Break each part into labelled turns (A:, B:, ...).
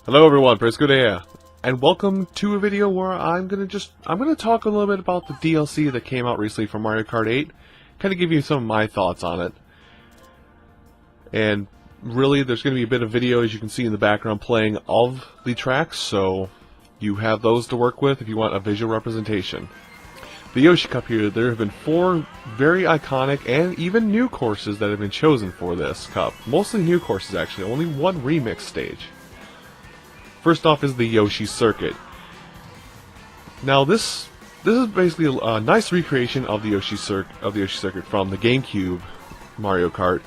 A: Hello everyone, Pagoda here, and welcome to a video where I'm gonna talk a little bit about the DLC that came out recently for Mario Kart 8, kind of give you some of my thoughts on it. And really, there's gonna be a bit of video, as you can see in the background, playing of the tracks, so you have those to work with if you want a visual representation. The Yoshi Cup here, there have been 4 very iconic and even new courses that have been chosen for this cup. Mostly new courses actually, only one remix stage. First off is the Yoshi Circuit. Now this is basically a nice recreation of the Yoshi Circuit from the GameCube Mario Kart,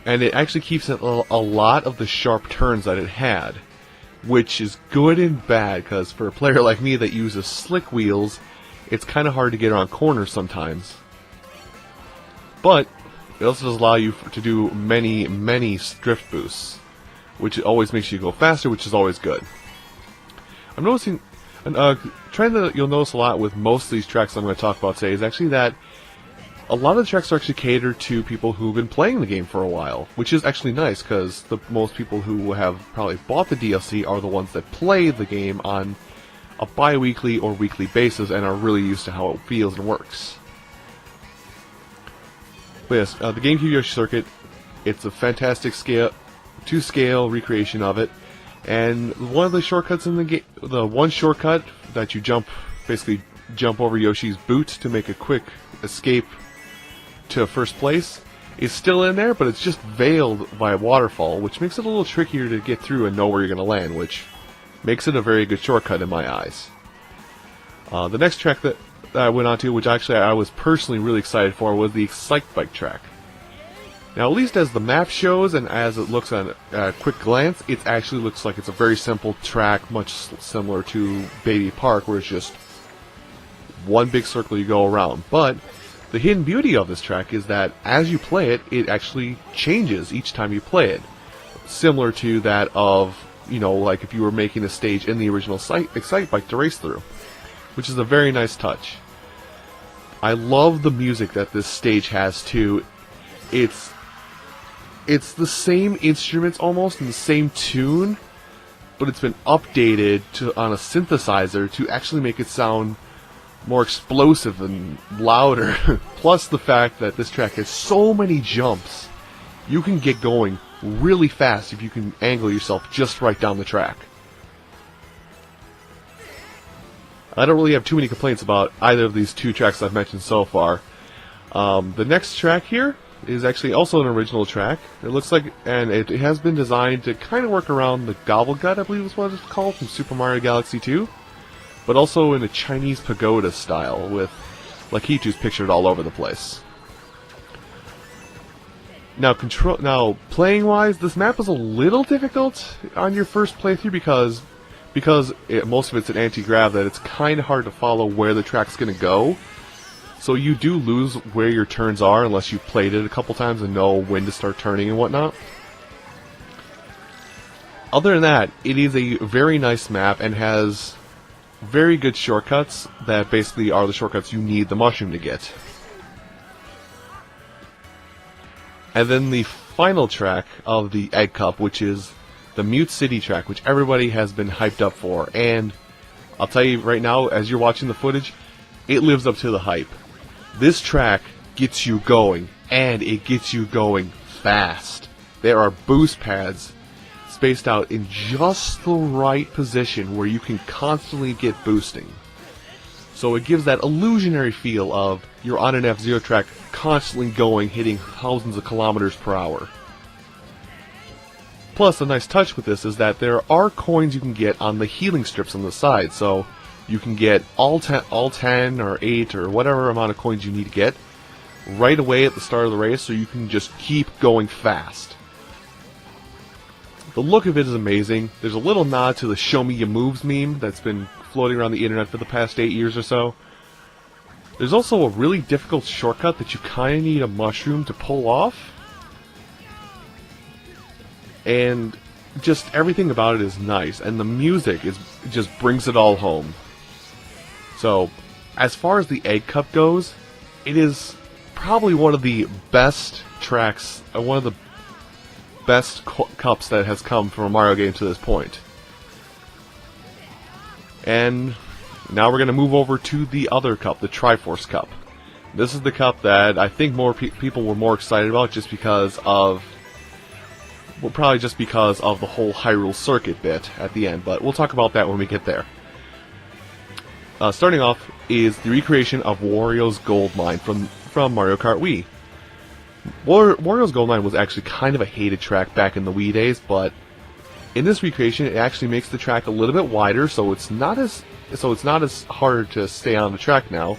A: and it actually keeps it a lot of the sharp turns that it had, which is good and bad because for a player like me that uses slick wheels, it's kind of hard to get around corners sometimes. But it also does allow you to do many drift boosts, which always makes you go faster, which is always good. I'm noticing a trend that you'll notice a lot with most of these tracks I'm going to talk about today is actually that a lot of the tracks are actually catered to people who've been playing the game for a while, which is actually nice because most people who have probably bought the DLC are the ones that play the game on a bi-weekly or weekly basis and are really used to how it feels and works. But yes, the GameCube Yoshi Circuit, it's a fantastic to-scale recreation of it, and one of the shortcuts in the game, the one shortcut that you basically jump over Yoshi's boot to make a quick escape to first place, is still in there, but it's just veiled by a waterfall, which makes it a little trickier to get through and know where you're going to land, which makes it a very good shortcut in my eyes. The next track that I went on to, which actually I was personally really excited for, was the Excite Bike track. Now, at least as the map shows and as it looks on a quick glance, it actually looks like it's a very simple track, much similar to Baby Park, where it's just one big circle you go around. But the hidden beauty of this track is that as you play it, it actually changes each time you play it. Similar to that of, like if you were making a stage in the original Excite Bike to race through, which is a very nice touch. I love the music that this stage has too. It's the same instruments almost and the same tune, but it's been updated on a synthesizer to actually make it sound more explosive and louder. Plus the fact that this track has so many jumps, you can get going really fast if you can angle yourself just right down the track. I don't really have too many complaints about either of these 2 tracks I've mentioned so far. The next track here is actually also an original track. It looks like, and it has been designed to kind of work around the Gobblegut, I believe is what it's called, from Super Mario Galaxy 2, but also in a Chinese pagoda style with Lakitu's pictured all over the place. Now, playing-wise, this map is a little difficult on your first playthrough because most of it's an anti-grav, that it's kind of hard to follow where the track's going to go. So you do lose where your turns are unless you've played it a couple times and know when to start turning and whatnot. Other than that, it is a very nice map and has very good shortcuts that basically are the shortcuts you need the mushroom to get. And then the final track of the Egg Cup, which is the Mute City track, which everybody has been hyped up for. And I'll tell you right now, as you're watching the footage, it lives up to the hype. This track gets you going, and it gets you going fast. There are boost pads spaced out in just the right position where you can constantly get boosting. So it gives that illusionary feel of you're on an F-Zero track, constantly going, hitting thousands of kilometers per hour. Plus, a nice touch with this is that there are coins you can get on the healing strips on the side, so you can get all 10 or 8 or whatever amount of coins you need to get right away at the start of the race, so you can just keep going fast. The look of it is amazing. There's a little nod to the Show Me Your Moves meme that's been floating around the internet for the past 8 years or so. There's also a really difficult shortcut that you kind of need a mushroom to pull off. And just everything about it is nice, and the music just brings it all home. So, as far as the Egg Cup goes, it is probably one of the best tracks, one of the best cups that has come from a Mario game to this point. And now we're going to move over to the other cup, the Triforce Cup. This is the cup that I think more people were more excited about just because of... Well, probably just because of the whole Hyrule Circuit bit at the end, but we'll talk about that when we get there. Starting off is the recreation of Wario's Gold Mine from Mario Kart Wii. Wario's Gold Mine was actually kind of a hated track back in the Wii days, but in this recreation, it actually makes the track a little bit wider, so it's not as hard to stay on the track now.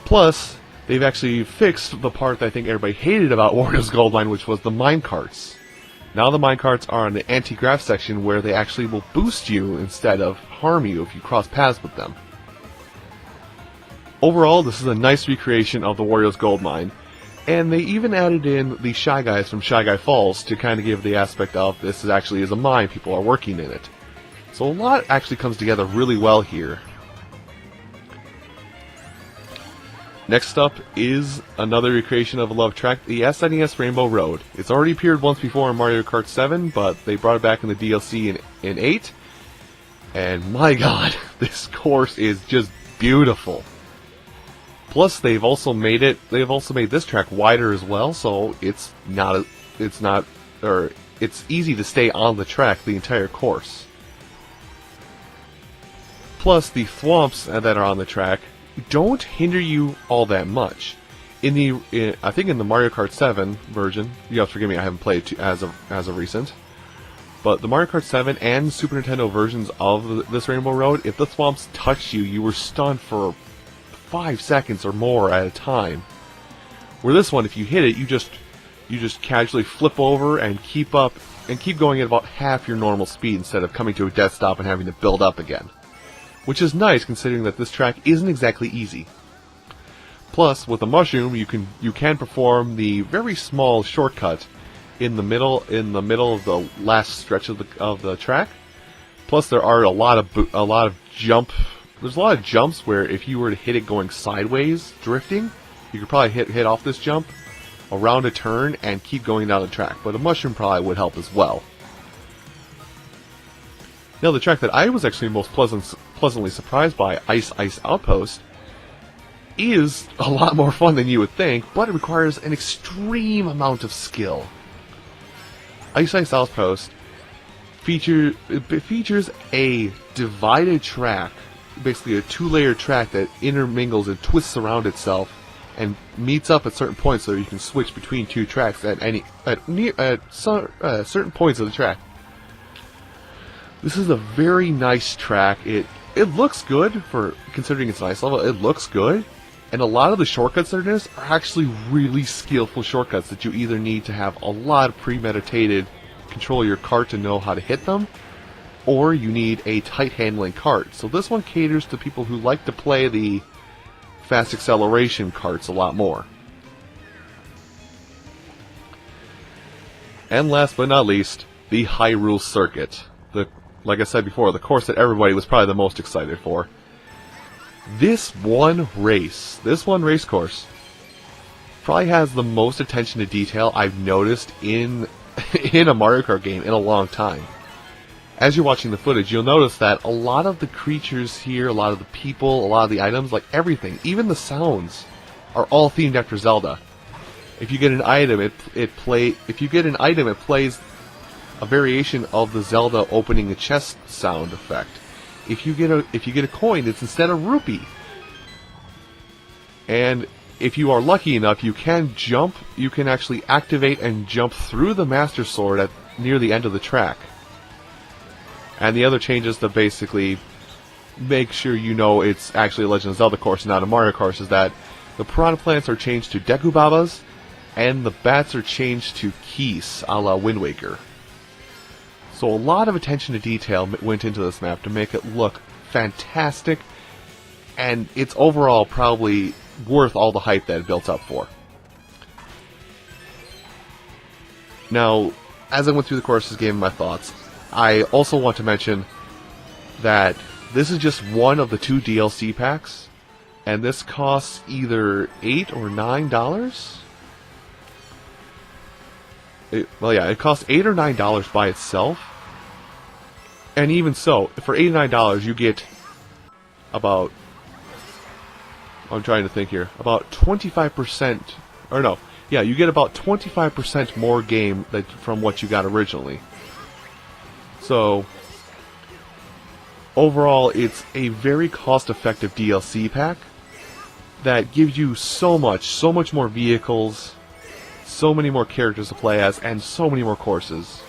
A: Plus, they've actually fixed the part that I think everybody hated about Wario's Gold Mine, which was the minecarts. Now the minecarts are on the anti-grav section where they actually will boost you instead of harm you if you cross paths with them. Overall, this is a nice recreation of the Wario's Gold Mine, and they even added in the Shy Guys from Shy Guy Falls to kind of give the aspect of this actually is a mine, people are working in it. So a lot actually comes together really well here. Next up is another recreation of a love track, the SNES Rainbow Road. It's already appeared once before in Mario Kart 7, but they brought it back in the DLC in 8. And my god, this course is just beautiful. Plus, they've also made this track wider as well, so it's easy to stay on the track the entire course. Plus, the thwomps that are on the track don't hinder you all that much. I think in the Mario Kart 7 version, you have to forgive me, I haven't played it as of recent, but the Mario Kart 7 and Super Nintendo versions of this Rainbow Road, if the thwomps touched you, you were stunned for 5 seconds or more at a time. Where this one, if you hit it, you just casually flip over and keep going at about half your normal speed instead of coming to a dead stop and having to build up again. Which is nice considering that this track isn't exactly easy. Plus, with the mushroom, you can perform the very small shortcut in the middle of the last stretch of the track. Plus, there are a lot of jumps where if you were to hit it going sideways, drifting, you could probably hit off this jump around a turn and keep going down the track. But a mushroom probably would help as well. Now, the track that I was actually most pleasantly surprised by, Ice Ice Outpost, is a lot more fun than you would think, but it requires an extreme amount of skill. Ice Ice Outpost features a divided track, basically a two-layer track that intermingles and twists around itself and meets up at certain points so you can switch between two tracks at certain points of the track. This is a very nice track. It looks good for considering it's an ice level. It looks good, and a lot of the shortcuts that are in this are actually really skillful shortcuts that you either need to have a lot of premeditated control of your cart to know how to hit them, or you need a tight handling cart. So this one caters to people who like to play the fast acceleration carts a lot more. And last but not least, the Hyrule Circuit. Like I said before, the course that everybody was probably the most excited for. This one race course, probably has the most attention to detail I've noticed in a Mario Kart game in a long time. As you're watching the footage, you'll notice that a lot of the creatures here, a lot of the people, a lot of the items, like everything, even the sounds, are all themed after Zelda. If you get an item, it plays a variation of the Zelda opening a chest sound effect. If you get a coin, it's instead of rupee. And if you are lucky enough, you can actually activate and jump through the Master Sword near the end of the track. And the other changes to basically make sure you know it's actually a Legend of Zelda course and not a Mario course is that the Piranha Plants are changed to Deku Babas, and the bats are changed to Keys, a la Wind Waker. So a lot of attention to detail went into this map to make it look fantastic, and it's overall probably worth all the hype that it built up for. Now, as I went through the courses, gave my thoughts, I also want to mention that this is just one of the 2 DLC packs, and this costs either $8 or $9. It costs $8 or $9 by itself. And even so, for $89 you get about, I'm trying to think here, about 25%, or no, yeah, you get about 25% more game from what you got originally. So, overall, it's a very cost-effective DLC pack that gives you so much more vehicles, so many more characters to play as, and so many more courses.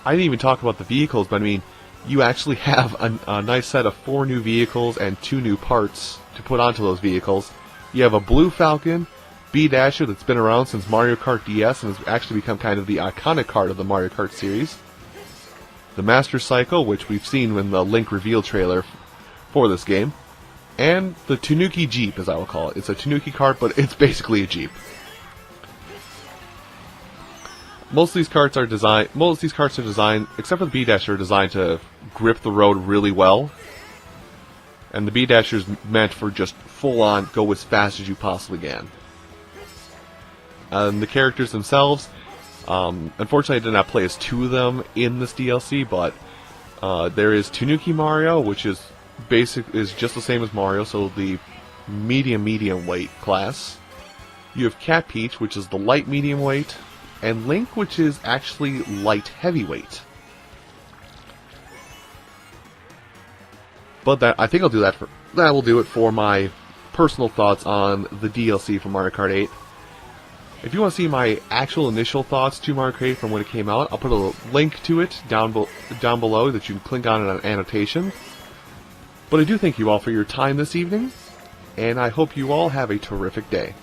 A: I didn't even talk about the vehicles, but I mean, you actually have a nice set of 4 new vehicles and 2 new parts to put onto those vehicles. You have a Blue Falcon, B-Dasher that's been around since Mario Kart DS and has actually become kind of the iconic card of the Mario Kart series. The Master Cycle, which we've seen in the Link reveal trailer for this game. And the Tanuki Jeep, as I will call it. It's a Tanuki cart, but it's basically a Jeep. Most of these carts are designed, except for the B-Dasher, are designed to grip the road really well. And the B-Dasher is meant for just full-on, go as fast as you possibly can. And the characters themselves, unfortunately I did not play as 2 of them in this DLC, but there is Tanuki Mario, which is just the same as Mario, so the medium weight class. You have Cat Peach, which is the light medium weight, and Link, which is actually light heavyweight. But I think I'll do that that will do it for my personal thoughts on the DLC for Mario Kart 8. If you want to see my actual initial thoughts to Mario Kart 8 from when it came out, I'll put a link to it down below that you can click on in an annotation. But I do thank you all for your time this evening, and I hope you all have a terrific day.